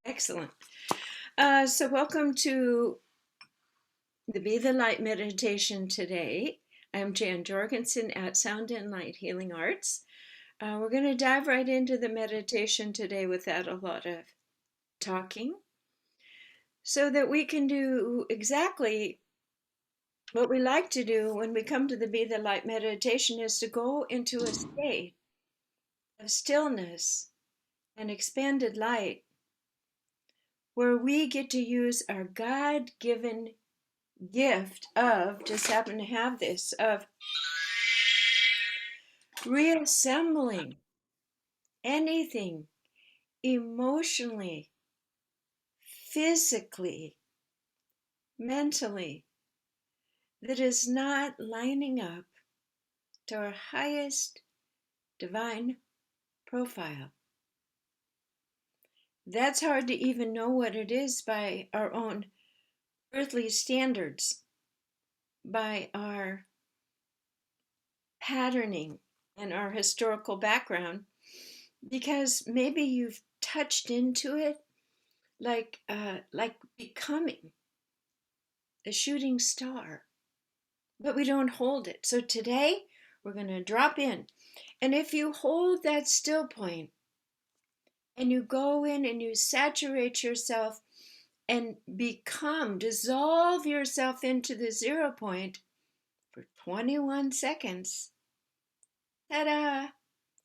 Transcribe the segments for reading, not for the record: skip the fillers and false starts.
Excellent. So welcome to the Be the Light meditation today. I'm Jansarajorgensen at Sound and Light Healing Arts. We're going to dive right into the meditation today without a lot of talking so that we can do exactly what we like to do when we come to the Be the Light meditation is to go into a state of stillness and expanded light where we get to use our God-given gift of, just happen to have this, of reassembling anything emotionally, physically, mentally that is not lining up to our highest divine profile. That's hard to even know what it is by our own earthly standards, by our patterning and our historical background, because maybe you've touched into it like becoming a shooting star, but we don't hold it. So today we're going to drop in. And if you hold that still point and you go in and you saturate yourself and dissolve yourself into the 0 point for 21 seconds, ta-da!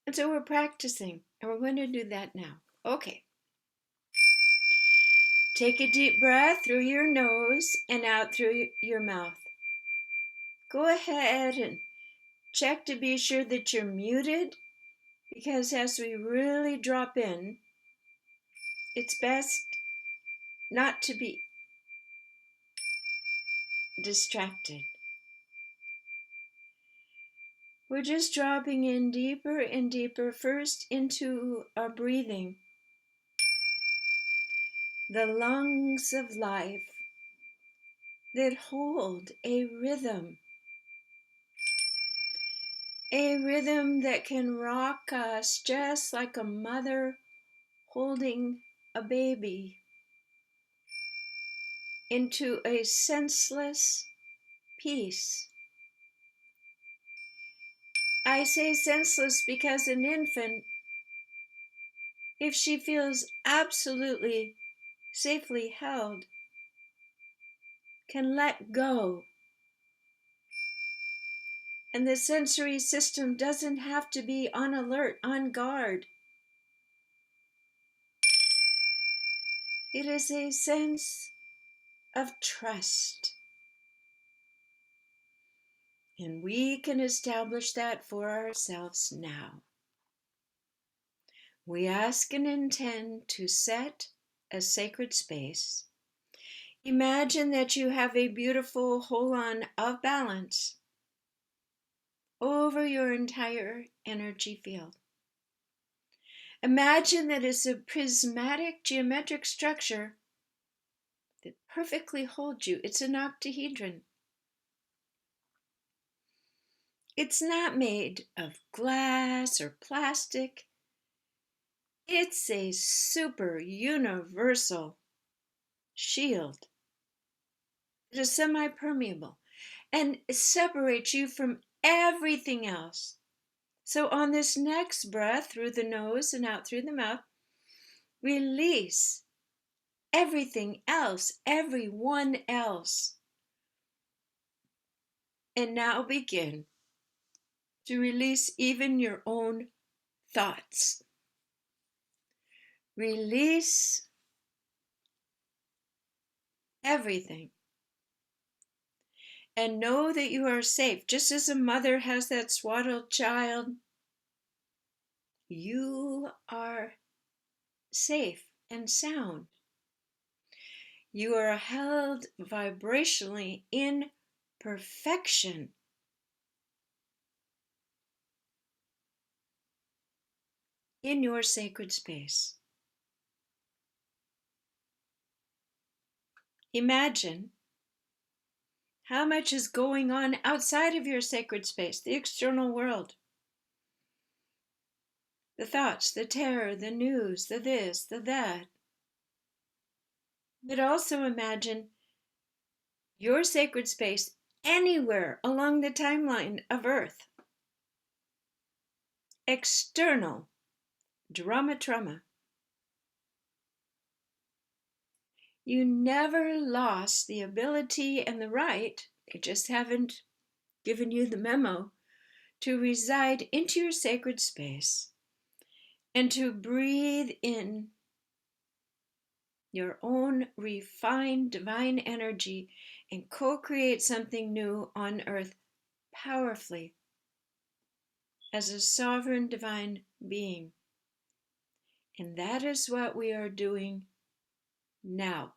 And so we're practicing, and we're going to do that now. Okay. Take a deep breath through your nose and out through your mouth. Go ahead and check to be sure that you're muted, because as we really drop in, it's best not to be distracted. We're just dropping in deeper and deeper, first into our breathing, the lungs of life that hold a rhythm that can rock us just like a mother holding a baby into a senseless peace. I say senseless because an infant, if she feels absolutely safely held, can let go. And the sensory system doesn't have to be on alert, on guard. It is a sense of trust. And we can establish that for ourselves now. We ask and intend to set a sacred space. Imagine that you have a beautiful hold-on of balance over your entire energy field. Imagine that it's a prismatic geometric structure that perfectly holds you. It's an octahedron. It's not made of glass or plastic. It's a super universal shield. It is semi-permeable and it separates you from everything else. So on this next breath, through the nose and out through the mouth, release everything else, everyone else. And now begin to release even your own thoughts. Release everything. And know that you are safe. Just as a mother has that swaddled child, you are safe and sound. You are held vibrationally in perfection. In your sacred space. Imagine how much is going on outside of your sacred space, the external world. The thoughts, the terror, the news, the this, the that. But also imagine your sacred space anywhere along the timeline of Earth. External drama. You never lost the ability and the right, they just haven't given you the memo, to reside into your sacred space and to breathe in your own refined divine energy and co-create something new on earth powerfully as a sovereign divine being. And that is what we are doing now.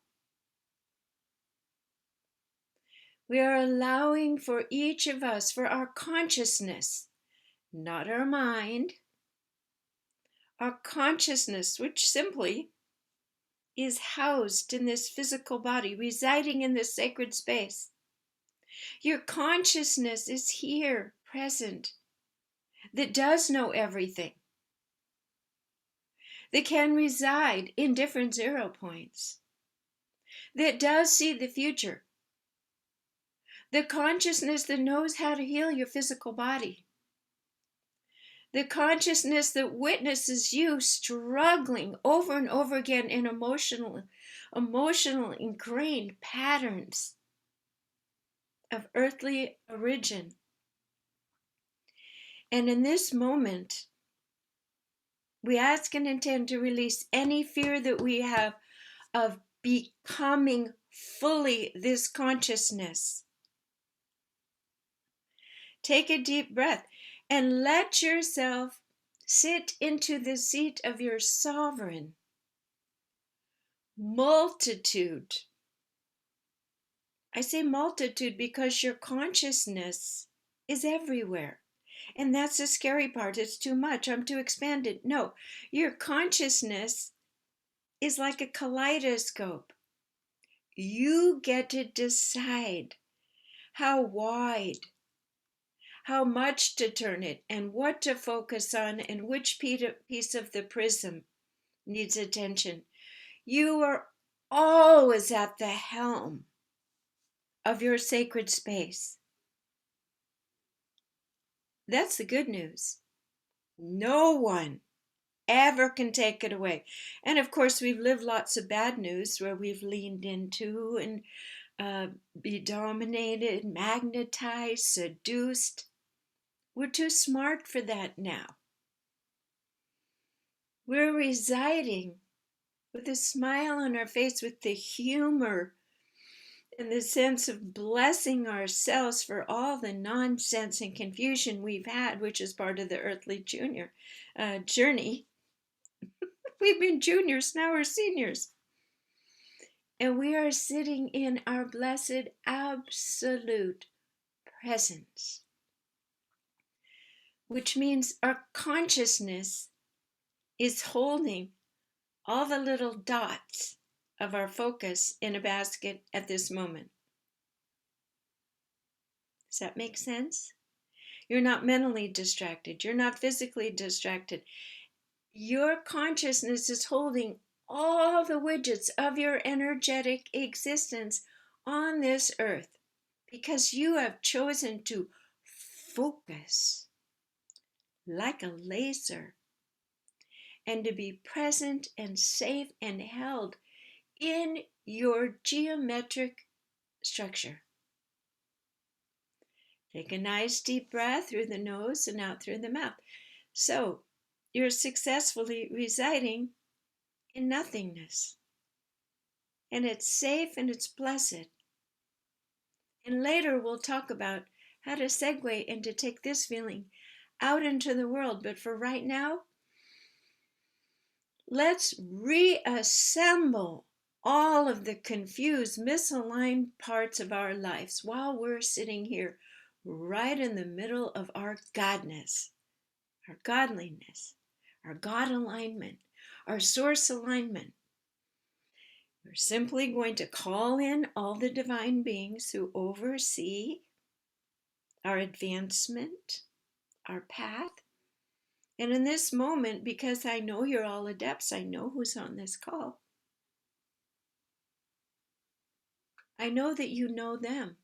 We are allowing for each of us, for our consciousness, not our mind, our consciousness, which simply is housed in this physical body, residing in this sacred space. Your consciousness is here, present, that does know everything, that can reside in different 0 points, that does see the future, the consciousness that knows how to heal your physical body, the consciousness that witnesses you struggling over and over again in emotional ingrained patterns of earthly origin. And in this moment, we ask and intend to release any fear that we have of becoming fully this consciousness. Take a deep breath and let yourself sit into the seat of your sovereign multitude. I say multitude because your consciousness is everywhere. And that's the scary part. It's too much. I'm too expanded. No, your consciousness is like a kaleidoscope. You get to decide how wide, how much to turn it, and what to focus on, and which piece of the prism needs attention. You are always at the helm of your sacred space. That's the good news. No one ever can take it away. And of course, we've lived lots of bad news where we've leaned into and be dominated, magnetized, seduced. We're too smart for that now. We're residing with a smile on our face, with the humor and the sense of blessing ourselves for all the nonsense and confusion we've had, which is part of the earthly junior journey. We've been juniors, now we're seniors. And we are sitting in our blessed absolute presence, which means our consciousness is holding all the little dots of our focus in a basket at this moment. Does that make sense? You're not mentally distracted. You're not physically distracted. Your consciousness is holding all the widgets of your energetic existence on this earth because you have chosen to focus like a laser and to be present and safe and held in your geometric structure. Take a nice deep breath through the nose and out through the mouth. So you're successfully residing in nothingness. And it's safe and it's blessed. And later we'll talk about how to segue and to take this feeling out into the world. But for right now, let's reassemble all of the confused, misaligned parts of our lives while we're sitting here right in the middle of our godness, our godliness, our God alignment, our source alignment. We're simply going to call in all the divine beings who oversee our advancement, our path. And in this moment, because I know you're all adepts, I know who's on this call. I know that you know them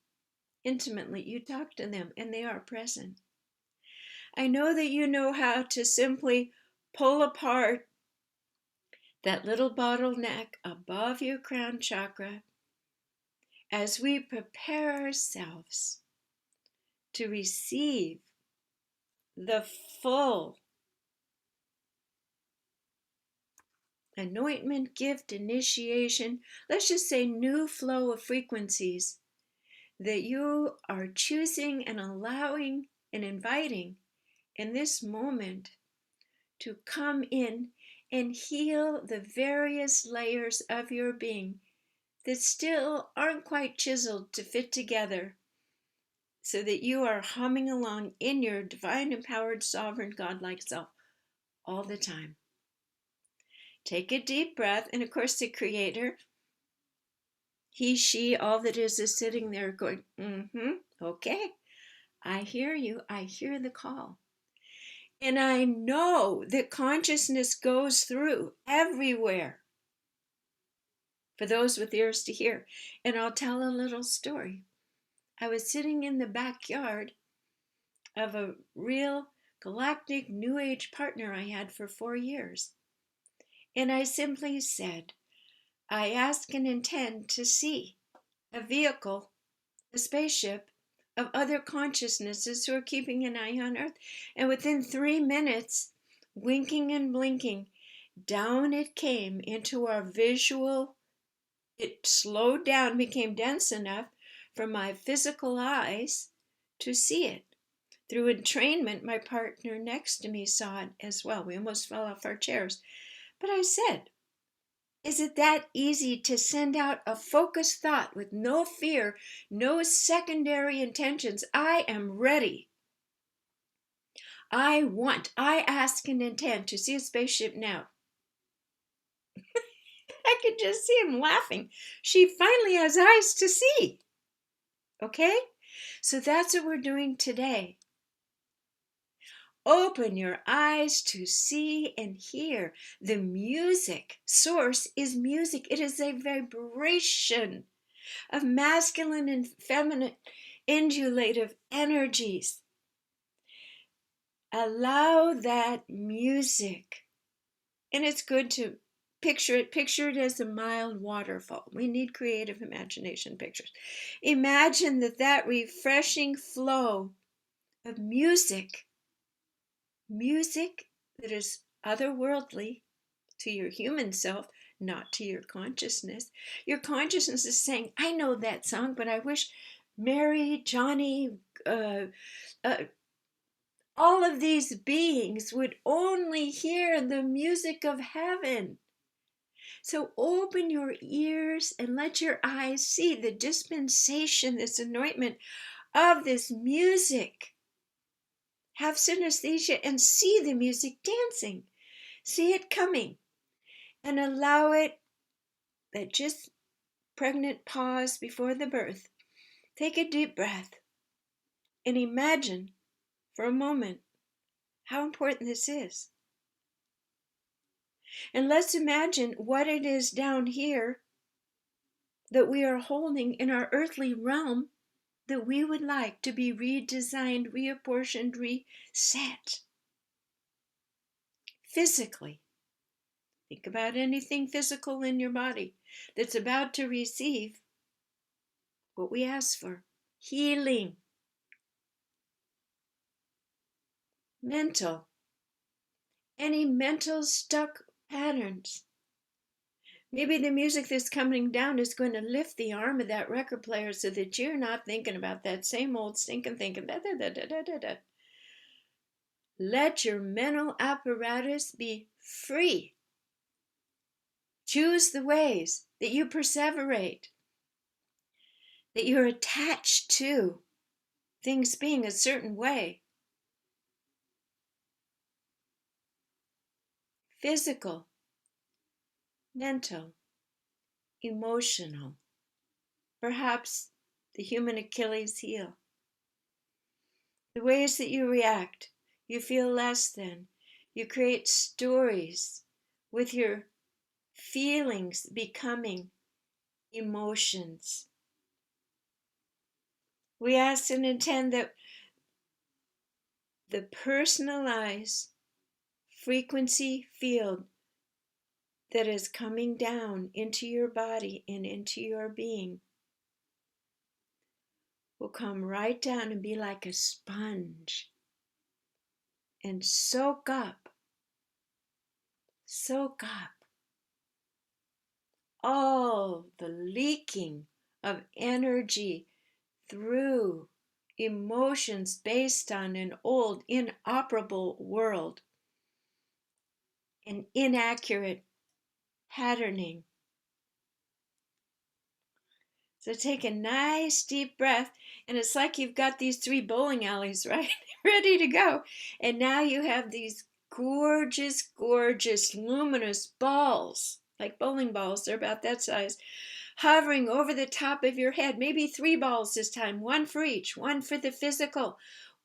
intimately. You talk to them and they are present. I know that you know how to simply pull apart that little bottleneck above your crown chakra as we prepare ourselves to receive the full anointment, gift, initiation, let's just say new flow of frequencies that you are choosing and allowing and inviting in this moment to come in and heal the various layers of your being that still aren't quite chiseled to fit together so that you are humming along in your divine, empowered, sovereign, godlike self all the time. Take a deep breath, and of course, the Creator, he, she, all that is sitting there going, okay, I hear you. I hear the call. And I know that consciousness goes through everywhere for those with ears to hear. And I'll tell a little story. I was sitting in the backyard of a real galactic New Age partner I had for 4 years. And I simply said, I ask and intend to see a vehicle, a spaceship of other consciousnesses who are keeping an eye on Earth. And within 3 minutes, winking and blinking, down it came into our visual. It slowed down, became dense enough for my physical eyes to see it. Through entrainment, my partner next to me saw it as well. We almost fell off our chairs. But I said, is it that easy to send out a focused thought with no fear, no secondary intentions? I am ready. I ask and intend to see a spaceship now. I could just see him laughing. She finally has eyes to see. Okay? So that's what we're doing today. Open your eyes to see and hear. The music source is music. It is a vibration of masculine and feminine undulative energies. Allow that music. And it's good to picture it as a mild waterfall. We need creative imagination pictures. Imagine that refreshing flow of music that is otherworldly to your human self, not to your consciousness. Your consciousness is saying, I know that song, but I wish Mary, Johnny, all of these beings would only hear the music of heaven. So open your ears and let your eyes see the dispensation, this anointment of this music. Have synesthesia and see the music dancing. See it coming. And allow it, that just pregnant pause before the birth. Take a deep breath and imagine for a moment how important this is. And let's imagine what it is down here that we are holding in our earthly realm that we would like to be redesigned, reapportioned, reset. Physically. Think about anything physical in your body that's about to receive what we ask for. Healing. Mental. Any mental stuck patterns. Maybe the music that's coming down is going to lift the arm of that record player so that you're not thinking about that same old stinking thinking. Let your mental apparatus be free. Choose the ways that you perseverate, that you're attached to things being a certain way. Physical, mental, emotional. Perhaps the human Achilles heel. The ways that you react, you feel less than. You create stories with your feelings becoming emotions. We ask and intend that the personalized frequency field that is coming down into your body and into your being will come right down and be like a sponge and soak up all the leaking of energy through emotions based on an old, inoperable world, an inaccurate patterning. So take a nice deep breath, and it's like you've got these 3 bowling alleys, right? Ready to go. And now you have these gorgeous, gorgeous, luminous balls, like bowling balls, they're about that size, hovering over the top of your head. Maybe 3 balls this time, one for each, one for the physical,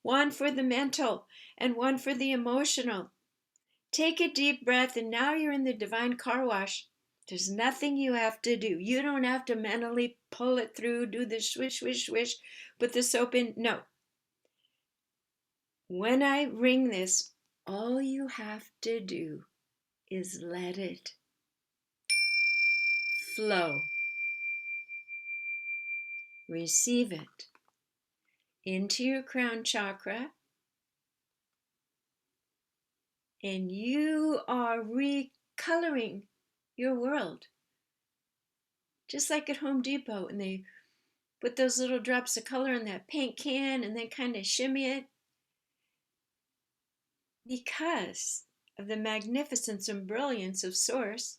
one for the mental, and one for the emotional. Take a deep breath, and now you're in the divine car wash. There's nothing you have to do. You don't have to mentally pull it through, do the swish, swish, swish, put the soap in. No. When I ring this, all you have to do is let it flow. Receive it into your crown chakra, and you are recoloring your world. Just like at Home Depot, and they put those little drops of color in that paint can and then kind of shimmy it. Because of the magnificence and brilliance of Source,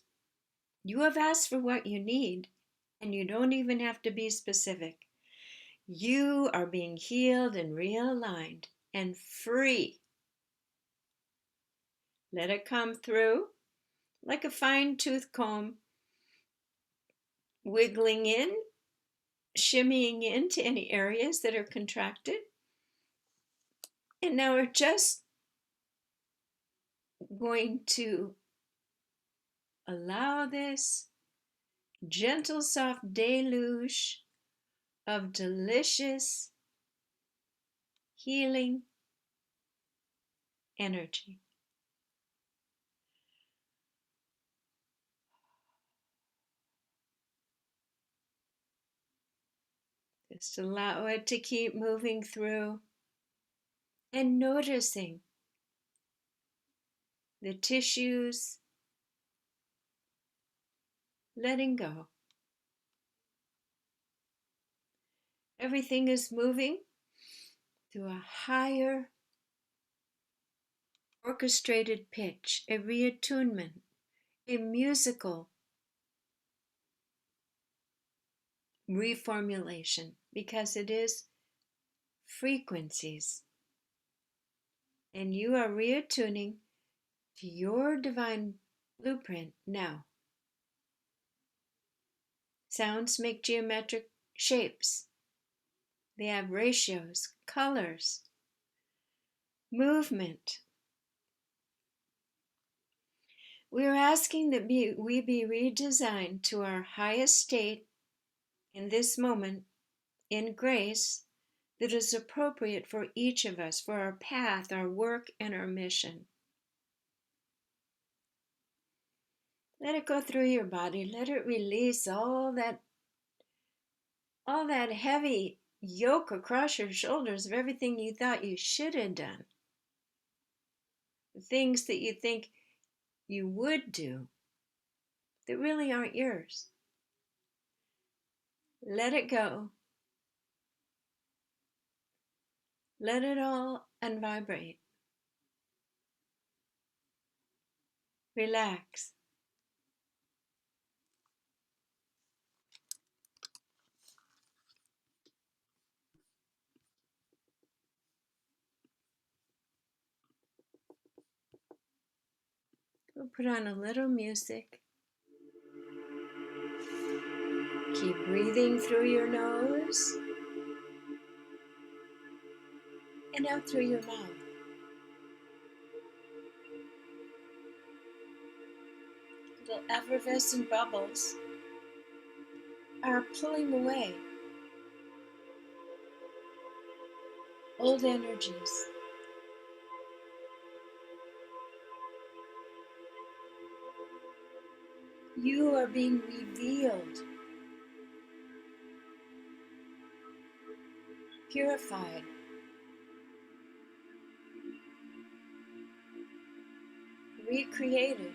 you have asked for what you need, and you don't even have to be specific. You are being healed and realigned and free. Let it come through like a fine-tooth comb, wiggling in, shimmying into any areas that are contracted. And now we're just going to allow this gentle, soft deluge of delicious, healing energy. Just allow it to keep moving through and noticing the tissues, letting go. Everything is moving to a higher orchestrated pitch, a reattunement, a musical reformulation, because it is frequencies. And you are reattuning to your divine blueprint now. Sounds make geometric shapes. They have ratios, colors, movement. We are asking that we be redesigned to our highest state in this moment, in grace that is appropriate for each of us, for our path, our work, and our mission. Let it go through your body. Let it release all that heavy yoke across your shoulders of everything you thought you should have done. The things that you think you would do that really aren't yours. Let it go. Let it all unvibrate. Relax. We'll put on a little music. Keep breathing through your nose and out through your mouth. Little effervescent bubbles are pulling away old energies. You are being revealed, purified, recreated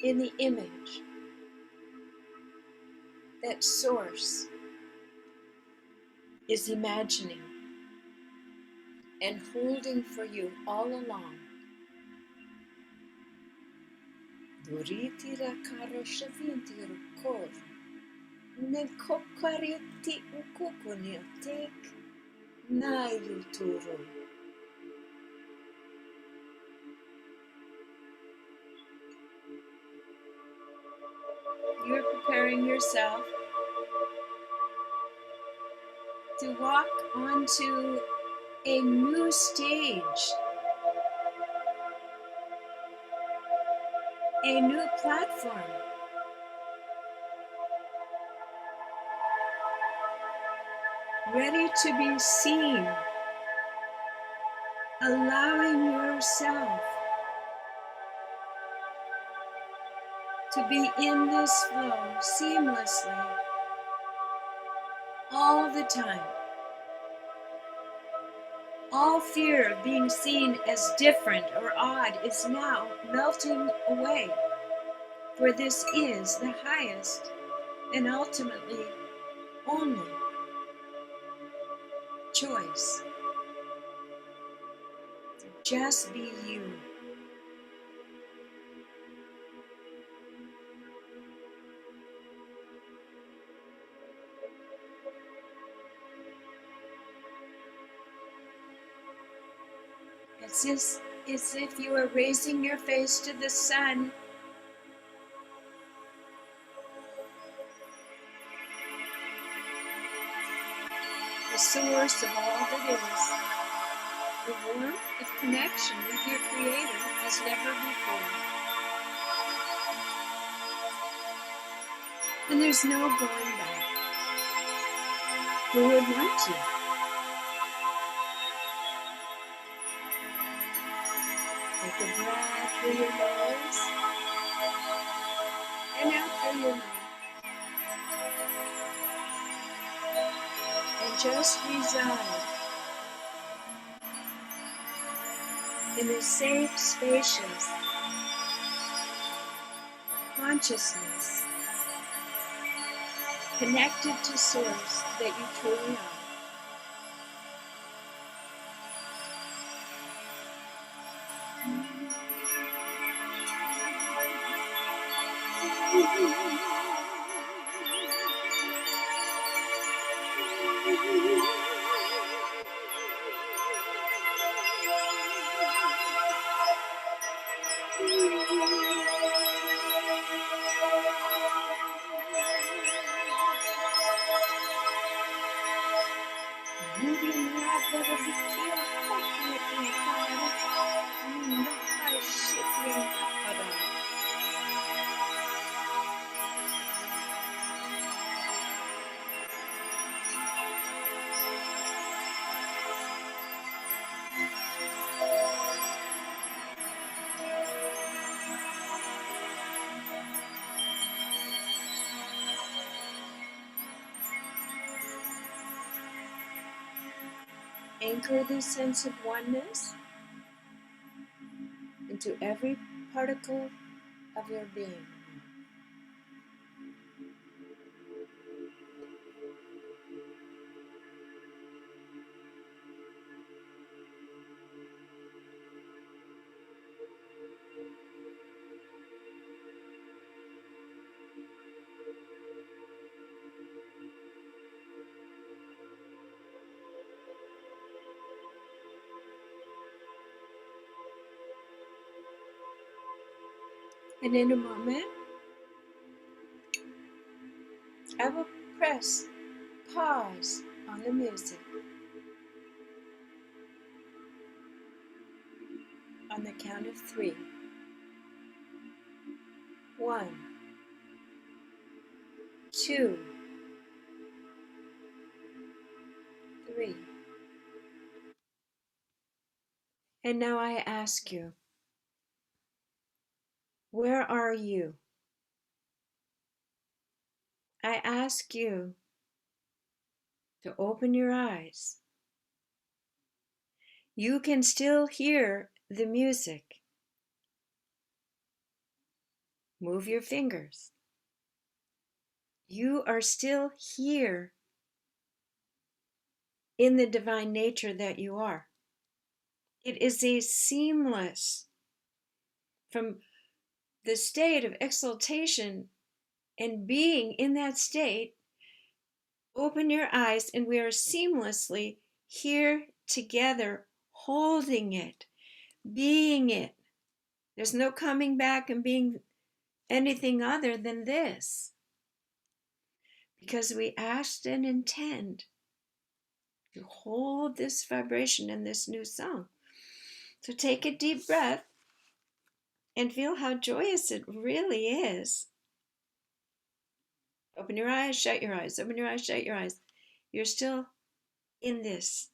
in the image that Source is imagining and holding for you all along. You're preparing yourself to walk onto a new stage, a new platform, ready to be seen, allowing yourself to be in this flow seamlessly all the time. All fear of being seen as different or odd is now melting away, for this is the highest and ultimately only choice to just be you. It's as if you are raising your face to the sun, the source of all that is, the warmth of connection with your Creator as never before. And there's no going back. Who would want to? Take a breath through your nose and out through your mouth. And just reside in a safe, spacious consciousness connected to Source that you truly are. Anchor this sense of oneness into every particle of your being. And in a moment, I will press pause on the music on the count of 3. 1, 2, 3. And now I ask you, where are you? I ask you to open your eyes. You can still hear the music. Move your fingers. You are still here in the divine nature that you are. It is a seamless, from the state of exaltation and being in that state, open your eyes and we are seamlessly here together, holding it, being it. There's no coming back and being anything other than this. Because we asked and intend to hold this vibration in this new song. So take a deep breath and feel how joyous it really is. Open your eyes, shut your eyes, open your eyes, shut your eyes. You're still in this.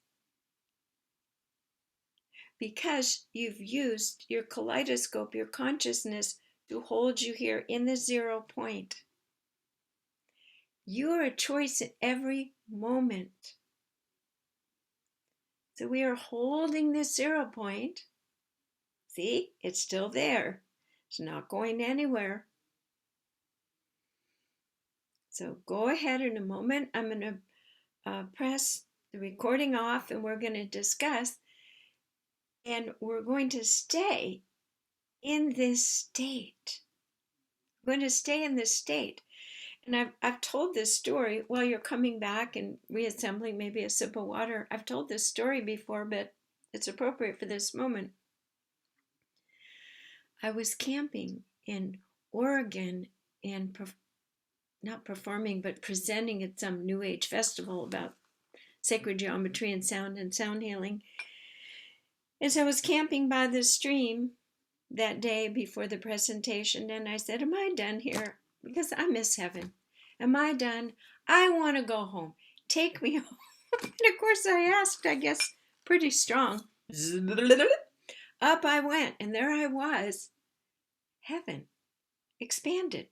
Because you've used your kaleidoscope, your consciousness, to hold you here in the 0 point. You are a choice at every moment. So we are holding this 0 point. See, it's still there. It's not going anywhere. So go ahead in a moment. I'm going to press the recording off and we're going to discuss. And we're going to stay in this state. We're going to stay in this state. And I've told this story while you're coming back and reassembling maybe a sip of water. I've told this story before, but it's appropriate for this moment. I was camping in Oregon and not performing, but presenting at some New Age festival about sacred geometry and sound healing. And so I was camping by the stream that day before the presentation, and I said, am I done here? Because I miss heaven. Am I done? I want to go home. Take me home. And of course I asked, I guess, pretty strong. Up I went, and there I was. Heaven. Expanded.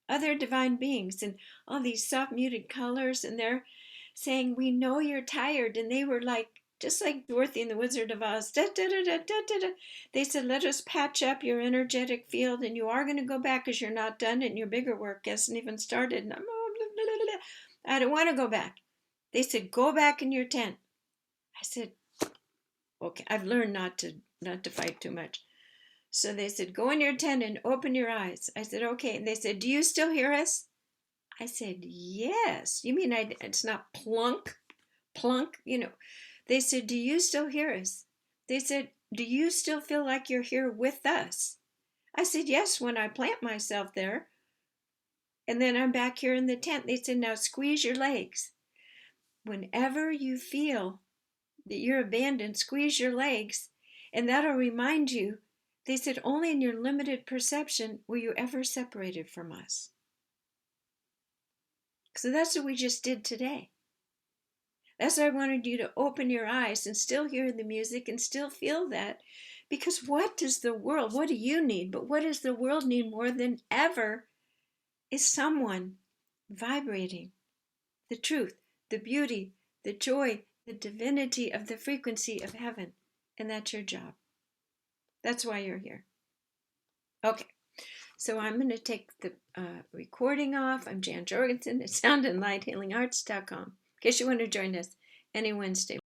Other divine beings and all these soft muted colors, and they're saying, we know you're tired. And they were like, just like Dorothy in the Wizard of Oz. Da, da, da, da, da, da, da. They said, let us patch up your energetic field, and you are going to go back because you're not done and your bigger work hasn't even started. And I don't want to go back. They said, go back in your tent. I said, okay, I've learned not to fight too much. So they said, go in your tent and open your eyes. I said, okay. And they said, do you still hear us? I said, yes. You mean it's not plunk, plunk, They said, do you still hear us? They said, do you still feel like you're here with us? I said, yes, when I plant myself there. And then I'm back here in the tent. They said, now squeeze your legs. Whenever you feel that you're abandoned, squeeze your legs. And that'll remind you. They said, only in your limited perception were you ever separated from us. So that's what we just did today. That's why I wanted you to open your eyes and still hear the music and still feel that. Because what do you need? But what does the world need more than ever is someone vibrating the truth, the beauty, the joy, the divinity of the frequency of heaven. And that's your job. That's why you're here. Okay. So I'm going to take the recording off. I'm Jan Jorgensen at soundandlighthealingarts.com. In case you want to join us any Wednesday.